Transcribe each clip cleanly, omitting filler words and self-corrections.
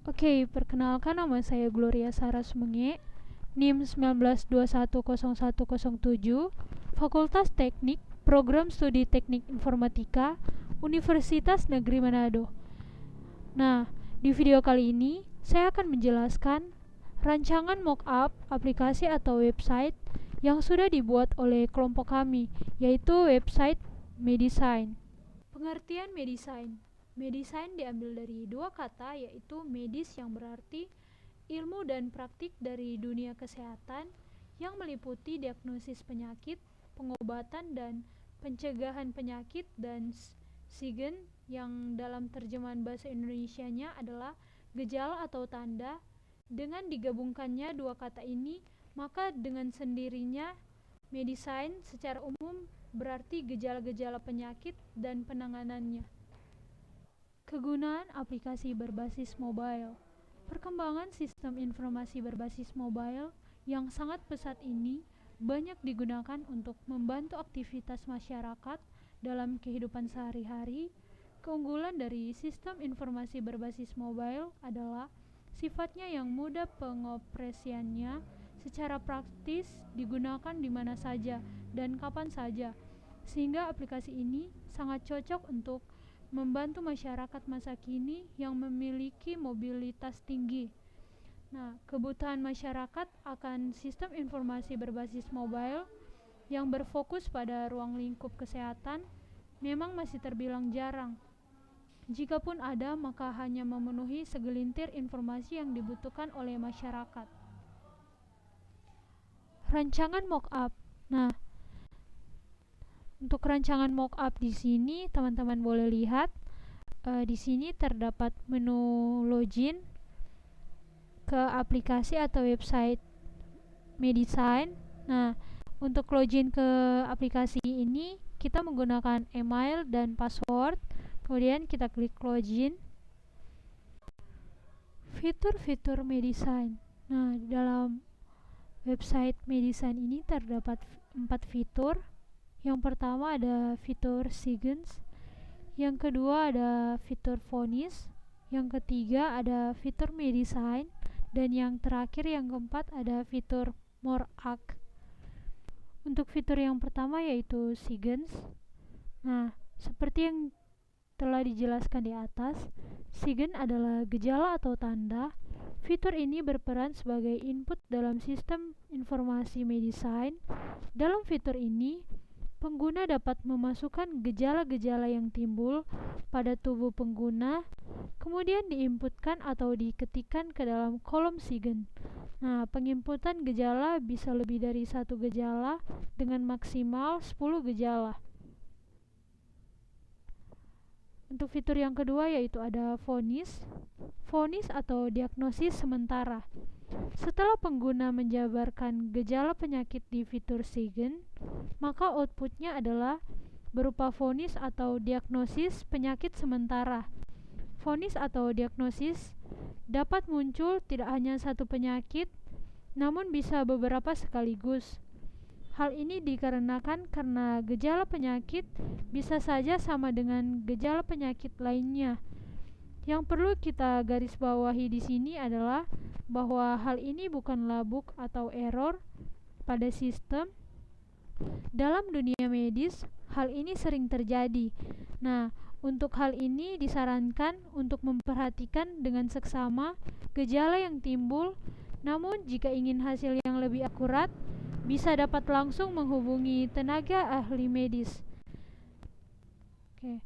Oke, perkenalkan nama saya Gloria Saras Menge, NIM 19210107, Fakultas Teknik, Program Studi Teknik Informatika, Universitas Negeri Manado. Nah, di video kali ini saya akan menjelaskan rancangan mockup aplikasi atau website yang sudah dibuat oleh kelompok kami, yaitu website Medisign. Pengertian Medisign. Medisign diambil dari dua kata, yaitu medis yang berarti ilmu dan praktik dari dunia kesehatan yang meliputi diagnosis penyakit, pengobatan dan pencegahan penyakit, dan sigen yang dalam terjemahan bahasa Indonesianya adalah gejala atau tanda. Dengan digabungkannya dua kata ini, maka dengan sendirinya Medisign secara umum berarti gejala-gejala penyakit dan penanganannya. Kegunaan aplikasi berbasis mobile. Perkembangan sistem informasi berbasis mobile yang sangat pesat ini banyak digunakan untuk membantu aktivitas masyarakat dalam kehidupan sehari-hari. Keunggulan dari sistem informasi berbasis mobile adalah sifatnya yang mudah pengoperasiannya, secara praktis digunakan di mana saja dan kapan saja, sehingga aplikasi ini sangat cocok untuk membantu masyarakat masa kini yang memiliki mobilitas tinggi. Nah, kebutuhan masyarakat akan sistem informasi berbasis mobile yang berfokus pada ruang lingkup kesehatan memang masih terbilang jarang. Jikapun ada, maka hanya memenuhi segelintir informasi yang dibutuhkan oleh masyarakat. Rancangan mockup. Nah, untuk rancangan mockup di sini teman-teman boleh lihat di sini terdapat menu login ke aplikasi atau website Medisign. Nah, untuk login ke aplikasi ini kita menggunakan email dan password. Kemudian kita klik login. Fitur-fitur Medisign. Nah, di dalam website Medisign ini terdapat 4 fitur. Yang pertama ada fitur Sigens, yang kedua ada fitur Vonis, yang ketiga ada fitur Medisign, dan yang terakhir yang keempat ada fitur More Act. Untuk fitur yang pertama yaitu Sigens. Nah, seperti yang telah dijelaskan di atas, Sigen adalah gejala atau tanda. Fitur ini berperan sebagai input dalam sistem informasi Medisign. Dalam fitur ini, pengguna dapat memasukkan gejala-gejala yang timbul pada tubuh pengguna, kemudian diinputkan atau diketikkan ke dalam kolom Sigen. Nah, penginputan gejala bisa lebih dari satu gejala dengan maksimal 10 gejala. Untuk fitur yang kedua yaitu ada Vonis. Vonis atau diagnosis sementara. Setelah pengguna menjabarkan gejala penyakit di fitur Sigen, maka outputnya adalah berupa vonis atau diagnosis penyakit sementara. Vonis atau diagnosis dapat muncul tidak hanya satu penyakit, namun bisa beberapa sekaligus. Hal ini dikarenakan karena gejala penyakit bisa saja sama dengan gejala penyakit lainnya. Yang perlu kita garis bawahi di sini adalah bahwa hal ini bukanlah bug atau error pada sistem. Dalam dunia medis, hal ini sering terjadi. Nah, untuk hal ini disarankan untuk memperhatikan dengan seksama gejala yang timbul. Namun, jika ingin hasil yang lebih akurat, bisa dapat langsung menghubungi tenaga ahli medis. Oke.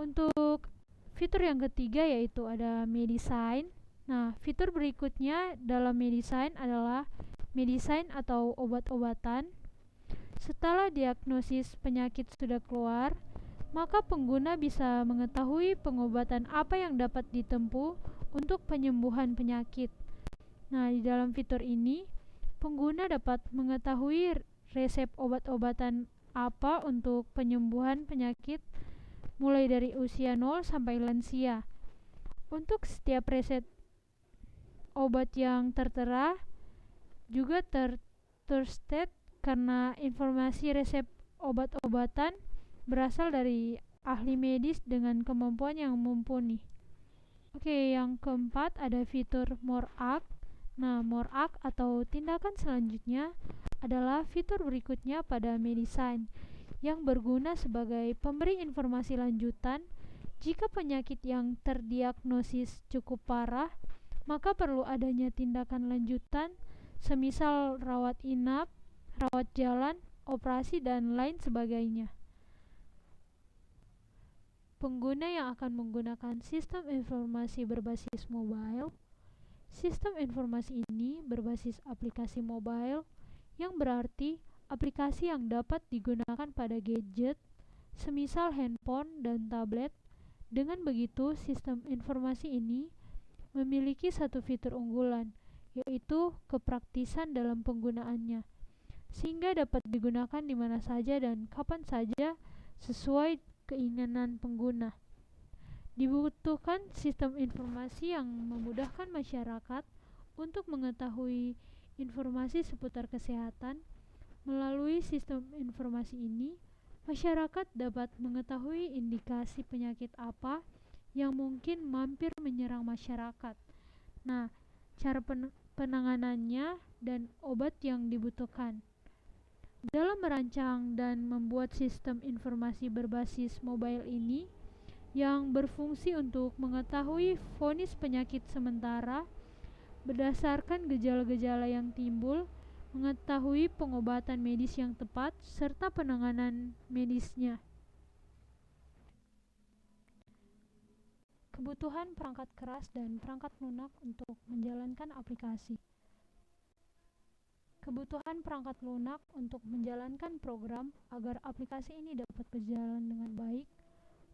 Untuk fitur yang ketiga yaitu ada Medisign. Nah, fitur berikutnya dalam Medisign adalah Medisign atau obat-obatan. Setelah diagnosis penyakit sudah keluar, maka pengguna bisa mengetahui pengobatan apa yang dapat ditempuh untuk penyembuhan penyakit. Nah, di dalam fitur ini, pengguna dapat mengetahui resep obat-obatan apa untuk penyembuhan penyakit mulai dari usia 0 sampai lansia. Untuk setiap resep obat yang tertera juga terstate karena informasi resep obat-obatan berasal dari ahli medis dengan kemampuan yang mumpuni. Oke, yang keempat ada fitur more act. Nah, more act atau tindakan selanjutnya adalah fitur berikutnya pada medicine yang berguna sebagai pemberi informasi lanjutan. Jika penyakit yang terdiagnosis cukup parah, maka perlu adanya tindakan lanjutan, semisal rawat inap, rawat jalan, operasi, dan lain sebagainya. Pengguna yang akan menggunakan sistem informasi berbasis mobile. Sistem informasi ini berbasis aplikasi mobile, yang berarti aplikasi yang dapat digunakan pada gadget, semisal handphone dan tablet. Dengan begitu, sistem informasi ini memiliki satu fitur unggulan, yaitu kepraktisan dalam penggunaannya, sehingga dapat digunakan di mana saja dan kapan saja sesuai keinginan pengguna. Dibutuhkan sistem informasi yang memudahkan masyarakat untuk mengetahui informasi seputar kesehatan. Melalui sistem informasi ini, masyarakat dapat mengetahui indikasi penyakit apa yang mungkin mampir menyerang masyarakat. Nah, cara penanganannya dan obat yang dibutuhkan. Dalam merancang dan membuat sistem informasi berbasis mobile ini, yang berfungsi untuk mengetahui vonis penyakit sementara berdasarkan gejala-gejala yang timbul, mengetahui pengobatan medis yang tepat, serta penanganan medisnya. Kebutuhan perangkat keras dan perangkat lunak untuk menjalankan aplikasi. Kebutuhan perangkat lunak untuk menjalankan program agar aplikasi ini dapat berjalan dengan baik,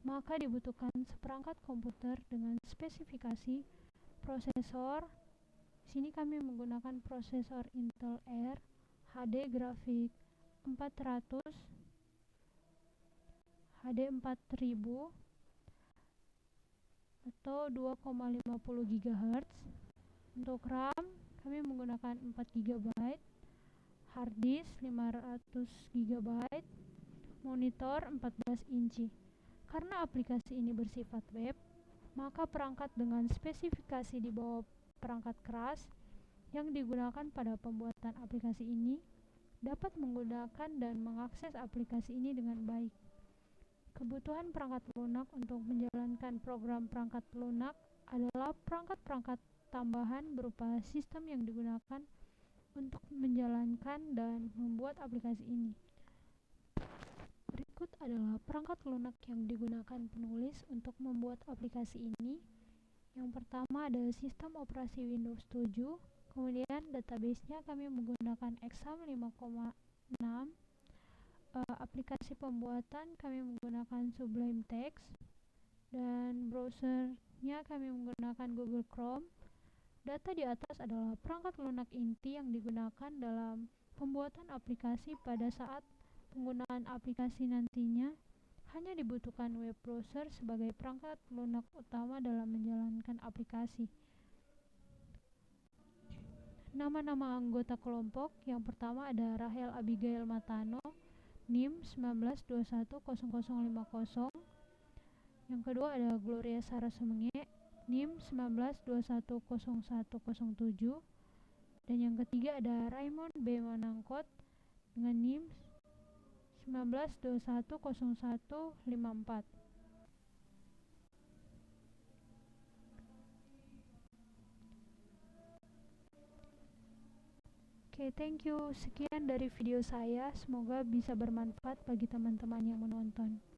maka dibutuhkan seperangkat komputer dengan spesifikasi prosesor. Di sini kami menggunakan prosesor Intel Air HD grafik 400 HD 4000 atau 2,50 GHz. Untuk RAM kami menggunakan 4 GB, hard disk 500 GB, monitor 14 inci. Karena aplikasi ini bersifat web, maka perangkat dengan spesifikasi di bawah perangkat keras yang digunakan pada pembuatan aplikasi ini dapat menggunakan dan mengakses aplikasi ini dengan baik. Kebutuhan perangkat lunak untuk menjalankan program perangkat lunak adalah perangkat-perangkat tambahan berupa sistem yang digunakan untuk menjalankan dan membuat aplikasi ini. Berikut adalah perangkat lunak yang digunakan penulis untuk membuat aplikasi ini. Yang pertama ada sistem operasi Windows 7, kemudian database-nya kami menggunakan Exam 5,6. Aplikasi pembuatan kami menggunakan Sublime Text, dan browsernya kami menggunakan Google Chrome. Data di atas adalah perangkat lunak inti yang digunakan dalam pembuatan aplikasi. Pada saat penggunaan aplikasi nantinya, hanya dibutuhkan web browser sebagai perangkat lunak utama dalam menjalankan aplikasi. Nama-nama anggota kelompok, yang pertama ada Rahel Abigail Matano, NIM 19210050. Yang kedua ada Gloria Sarah Sumenge, NIM 19210107. Dan yang ketiga ada Raymond B. Manangkot dengan NIM 19210154. Oke, thank you. Sekian dari video saya. Semoga bisa bermanfaat bagi teman-teman yang menonton.